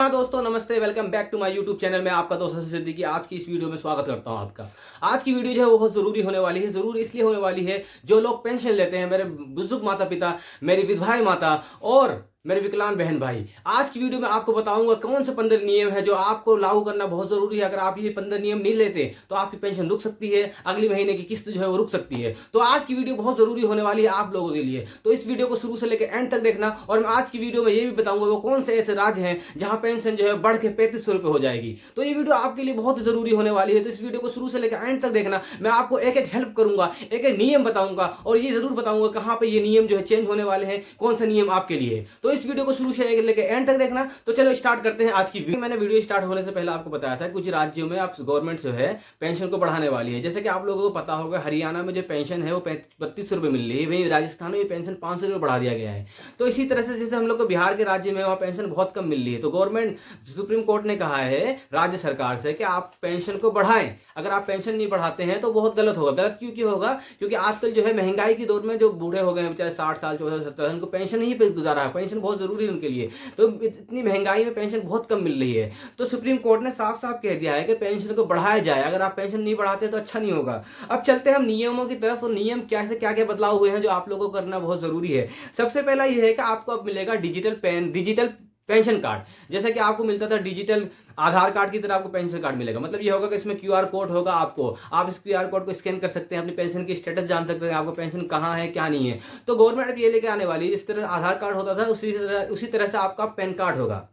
हाँ दोस्तों, नमस्ते। Welcome back to my YouTube channel में आपका दोस्त हसन सिद्दीकी। आज की इस वीडियो में स्वागत करता हूं आपका। आज की वीडियो जो है वो बहुत ज़रूरी होने वाली है। ज़रूर इसलिए होने वाली है, जो लोग पेंशन लेते हैं, मेरे बुजुर्ग माता पिता, मेरी विधवाएं माता और मेरे विकलांग बहन भाई, आज की वीडियो में आपको बताऊंगा कौन से 15 नियम है जो आपको लागू करना बहुत जरूरी है। अगर आप ये 15 नियम नहीं लेते तो आपकी पेंशन रुक सकती है, अगले महीने की किस्त जो है वो रुक सकती है। तो आज की वीडियो बहुत जरूरी होने वाली है आप लोगों के लिए। तो इस वीडियो को शुरू से लेकर एंड तक देखना। और मैं आज की वीडियो में ये भी बताऊंगा वो कौन से ऐसे राज्य हैं जहां पेंशन जो है बढ़ के 3500 रुपए हो जाएगी। तो ये वीडियो आपके लिए बहुत जरूरी होने वाली है। तो इस वीडियो को शुरू से लेकर एंड तक देखना। मैं आपको एक एक हेल्प करूंगा, एक एक नियम बताऊंगा और ये जरूर बताऊंगा कहां पे ये नियम जो है चेंज होने वाले हैं, कौन सा नियम आपके लिए है। तो इस वीडियो को शुरू से लेके एंड तक देखना। तो चलो स्टार्ट करते हैं आज की वीडियो। मैंने वीडियो स्टार्ट होने से पहले आपको बताया था कुछ राज्यों में आप गवर्नमेंट जो है पेंशन को बढ़ाने वाली है। जैसे कि आप लोगों को पता होगा, हरियाणा में जो पेंशन है वो 32 रुपए मिल रही है, वहीं राजस्थान में पेंशन 500 रुपए बढ़ा दिया गया है। तो इसी तरह से जैसे हम लोग को बिहार के राज्य में वहाँ पेंशन बहुत कम मिल रही है, तो गवर्नमेंट सुप्रीम कोर्ट ने कहा है राज्य सरकार से कि आप पेंशन को बढ़ाएं। अगर आप पेंशन नहीं बढ़ाते हैं तो बहुत गलत होगा। गलत क्यों होगा? क्योंकि आजकल जो है महंगाई की दौर में जो बूढ़े हो गए हैं बेचारे 60 साल 14 17 उनको पेंशन ही पे गुजारा है। पेंशन बहुत जरूरी है उनके लिए। तो इतनी महंगाई में पेंशन बहुत कम मिल रही है। तो सुप्रीम कोर्ट ने साफ साफ कह दिया है कि पेंशन को बढ़ाया जाए। अगर आप पेंशन नहीं बढ़ाते तो अच्छा नहीं होगा। अब चलते हैं हम नियमों की तरफ। और नियम क्या से क्या क्या बदलाव हुए हैं जो आप लोगों को करना बहुत जरूरी है। सबसे पहला यह है कि आपको अब मिलेगा डिजिटल पेंशन कार्ड। जैसे कि आपको मिलता था डिजिटल आधार कार्ड की तरह आपको पेंशन कार्ड मिलेगा। मतलब ये होगा कि इसमें क्यूआर कोड होगा। आप इस क्यूआर कोड को स्कैन कर सकते हैं, अपनी पेंशन की स्टेटस जान सकते हैं, आपको पेंशन कहाँ है क्या नहीं है। तो गवर्नमेंट अब ये लेके आने वाली है, जिस तरह आधार कार्ड होता था उसी तरह से आपका पैन कार्ड होगा।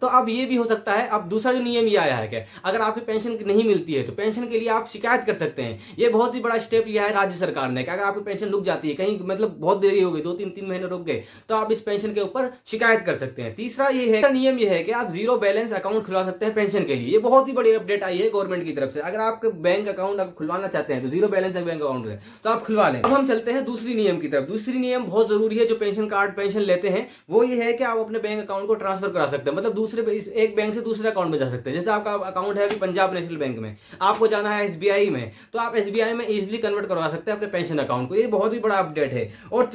तो अब ये भी हो सकता है। अब दूसरा जो नियम ये आया है कि अगर आपकी पेंशन नहीं मिलती है तो पेंशन के लिए आप शिकायत कर सकते हैं। ये बहुत ही बड़ा स्टेप लिया है राज्य सरकार ने कि अगर आपकी पेंशन रुक जाती है, कहीं मतलब बहुत देरी हो गई, 2-3 महीने रुक गए, तो आप इस पेंशन के ऊपर शिकायत कर सकते हैं। तीसरा ये है, नियम ये है कि आप जीरो बैलेंस अकाउंट खुलवा सकते हैं पेंशन के लिए। ये बहुत ही बड़ी अपडेट आई है गवर्नमेंट की तरफ से। अगर आपके बैंक अकाउंट आप खुलवाना चाहते हैं तो जीरो बैलेंस बैंक अकाउंट है तो आप खुलवा लें। अब हम चलते हैं दूसरी नियम की तरफ। दूसरी नियम बहुत जरूरी है जो पेंशन लेते हैं, वो ये है कि आप अपने बैंक अकाउंट को ट्रांसफर करा सकते हैं। मतलब दूसरे एक बैंक से दूसरे अकाउंट में जा सकते हैं। जैसे आपका अकाउंट है अभी पंजाब नेशनल बैंक में, आपको जाना है एसबीआई में, तो आप एसबीआई में इजीली कन्वर्ट करवा सकते हैं अपने पेंशन अकाउंट को। ये बहुत ही बड़ा अपडेट है। और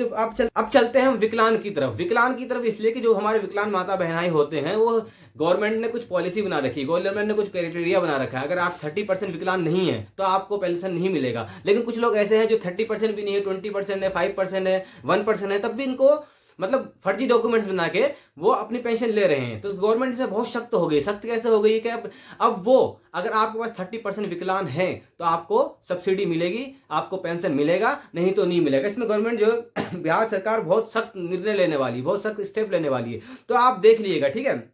अब चलते हैं हम विकलांग की तरफ। विकलांग की तरफ इसलिए कि जो हमारे विकलांग माता बहनाई होते हैं वो गवर्नमेंट ने कुछ पॉलिसी बना रखी है, गवर्नमेंट ने कुछ क्राइटेरिया बना रखा है। अगर आप 30% विकलांग नहीं है तो आपको पेंशन नहीं मिलेगा। लेकिन कुछ लोग ऐसे हैं जो 30% भी नहीं है, 20% है, 5% है, 1% है, तब भी इनको मतलब फर्जी डॉक्यूमेंट्स बना के वो अपनी पेंशन ले रहे हैं। तो गवर्नमेंट इसमें बहुत सख्त हो गई। सख्त कैसे हो गई कि अब वो अगर आपके पास 30% विकलांग है तो आपको सब्सिडी मिलेगी, आपको पेंशन मिलेगा, नहीं तो नहीं मिलेगा। इसमें गवर्नमेंट जो बिहार सरकार बहुत सख्त निर्णय लेने वाली है, बहुत सख्त स्टेप लेने वाली है। तो आप देख लीजिएगा, ठीक है।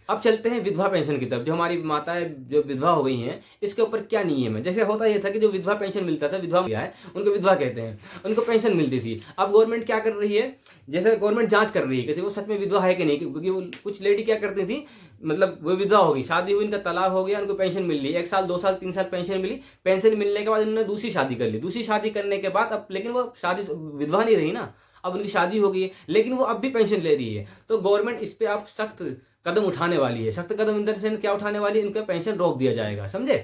अब चलते हैं विधवा पेंशन की तरफ। जो हमारी माताएं जो विधवा हो गई हैं, इसके ऊपर क्या नियम है। जैसे होता यह था कि जो विधवा पेंशन मिलता था, विधवा है उनको विधवा कहते हैं, उनको पेंशन मिलती थी। अब गवर्नमेंट क्या कर रही है, जैसे गवर्नमेंट जांच कर रही है कि वो सच में विधवा है कि नहीं। क्योंकि वो कुछ लेडी क्या करती थी, मतलब वो विधवा होगी, शादी हुई, इनका तलाक हो गया, उनको पेंशन मिल रही, 1 साल 2 साल 3 साल पेंशन मिली। पेंशन मिलने के बाद उन्होंने दूसरी शादी कर ली। दूसरी शादी करने के बाद अब लेकिन वो शादी विधवा नहीं रही ना, अब उनकी शादी हो गई है, लेकिन वो अब भी पेंशन ले रही है। तो गवर्नमेंट इस पे अब सख्त कदम उठाने वाली है। सख्त कदम इन द सेंस क्या उठाने वाली है, इनका पेंशन रोक दिया जाएगा, समझे।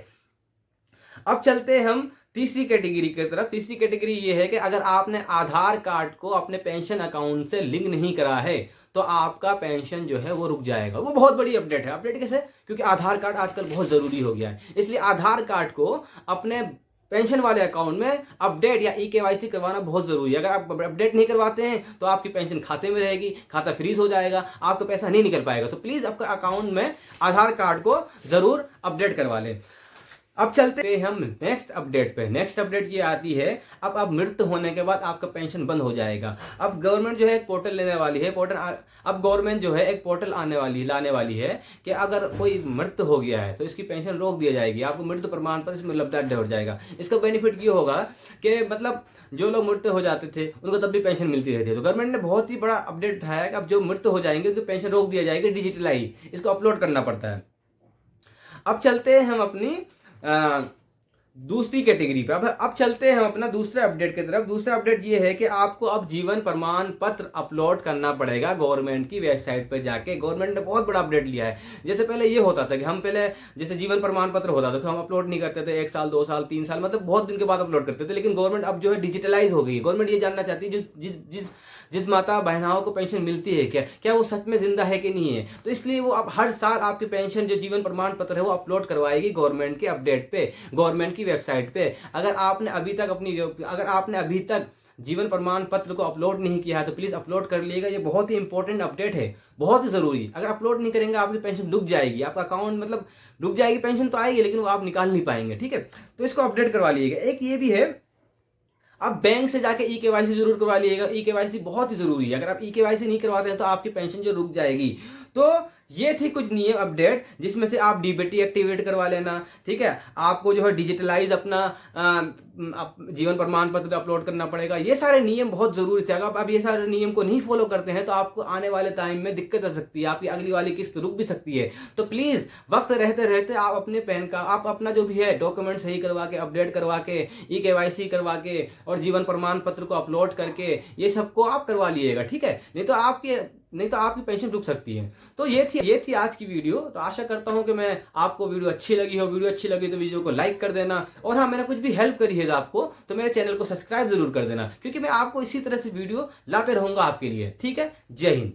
अब चलते हैं हम तीसरी कैटेगरी की तरफ। तीसरी कैटेगरी ये है कि अगर आपने आधार कार्ड को अपने पेंशन अकाउंट से लिंक नहीं करा है तो आपका पेंशन जो है वो रुक जाएगा। वो बहुत बड़ी अपडेट है। अपडेट कैसे? क्योंकि आधार कार्ड आजकल बहुत जरूरी हो गया है, इसलिए आधार कार्ड को अपने पेंशन वाले अकाउंट में अपडेट या ई-केवाईसी करवाना बहुत जरूरी है। अगर आप अपडेट नहीं करवाते हैं तो आपकी पेंशन खाते में रहेगी, खाता फ्रीज हो जाएगा, आपका पैसा नहीं निकल पाएगा। तो प्लीज आपका अकाउंट में आधार कार्ड को जरूर अपडेट करवा लें। अब चलते हैं हम नेक्स्ट अपडेट पे। नेक्स्ट अपडेट ये आती है, अब आप मृत्यु होने के बाद आपका पेंशन बंद हो जाएगा। अब गवर्नमेंट जो है एक पोर्टल लेने वाली है। अब गवर्नमेंट जो है एक पोर्टल लाने वाली है कि अगर कोई मृत्यु हो गया है तो इसकी पेंशन रोक दी जाएगी। आपको मृत्यु प्रमाण पत्र इसमें अपडेट हो जाएगा। इसका बेनिफिट ये होगा कि मतलब जो लोग मृत्यु हो जाते थे उनको तब भी पेंशन मिलती रहती है। तो गवर्नमेंट ने बहुत ही बड़ा अपडेट उठाया है कि अब जो मृत्यु हो जाएंगे उनकी पेंशन रोक दिया जाएगी, डिजिटलाइज, इसको अपलोड करना पड़ता है। अब चलते हैं हम अपनी दूसरी कैटेगरी पे। अब चलते हैं हम अपना दूसरे अपडेट की तरफ। दूसरा अपडेट ये है कि आपको अब जीवन प्रमाण पत्र अपलोड करना पड़ेगा गवर्नमेंट की वेबसाइट पे जाके। गवर्नमेंट ने बहुत बड़ा अपडेट लिया है। जैसे पहले ये होता था कि हम पहले जैसे जीवन प्रमाण पत्र होता था तो हम अपलोड नहीं करते थे, 1 साल 2 साल 3 साल मतलब बहुत दिन के बाद अपलोड करते थे। लेकिन गवर्नमेंट अब जो है डिजिटलाइज हो गई है। गवर्नमेंट ये जानना चाहती है जो जिस माता बहनाओं को पेंशन मिलती है क्या वो सच में जिंदा है कि नहीं है। तो इसलिए वो अब हर साल आपकी पेंशन जो जीवन प्रमाण पत्र है वो अपलोड करवाएगी गवर्नमेंट के अपडेट पे, गवर्नमेंट की वेबसाइट पे। अगर आपने अभी तक जीवन प्रमाण पत्र को अपलोड नहीं किया है तो प्लीज अपलोड कर लीजिएगा। ये बहुत ही इंपॉर्टेंट अपडेट है, बहुत ही जरूरी। अगर अपलोड नहीं करेंगे आपकी पेंशन डूब जाएगी, आपका अकाउंट मतलब डूब जाएगी। पेंशन तो आएगी लेकिन वो आप निकाल नहीं पाएंगे, ठीक है। तो इसको अपडेट करवा लीजिएगा। एक ये भी है, आप बैंक से जाके ई-केवाईसी जरूर करवा लीजिएगा। ई-केवाईसी बहुत ही जरूरी है। अगर आप ई-केवाईसी नहीं करवाते हैं तो आपकी पेंशन जो रुक जाएगी। तो ये थी कुछ नियम अपडेट जिसमें से आप डीबीटी एक्टिवेट करवा लेना, ठीक है। आपको जो है डिजिटलाइज अपना जीवन प्रमाण पत्र अपलोड करना पड़ेगा। ये सारे नियम बहुत जरूरी थे। अगर आप ये सारे नियम को नहीं फॉलो करते हैं तो आपको आने वाले टाइम में दिक्कत आ सकती है, आपकी अगली वाली किस्त रुक भी सकती है। तो प्लीज वक्त रहते रहते आप अपने पैन का आप अपना जो भी है डॉक्यूमेंट सही करवा के, अपडेट करवा के, ई-केवाईसी करवा के और जीवन प्रमाण पत्र को अपलोड करके ये सबको आप करवा लीजिएगा, ठीक है। नहीं तो आपकी पेंशन रुक सकती है। तो ये थी आज की वीडियो। तो आशा करता हूं कि मैं आपको वीडियो अच्छी लगी हो। वीडियो अच्छी लगी तो वीडियो को लाइक कर देना, और हाँ, मैंने कुछ भी हेल्प करी है आपको तो मेरे चैनल को सब्सक्राइब जरूर कर देना, क्योंकि मैं आपको इसी तरह से वीडियो लाते रहूंगा आपके लिए, ठीक है। जय हिंद।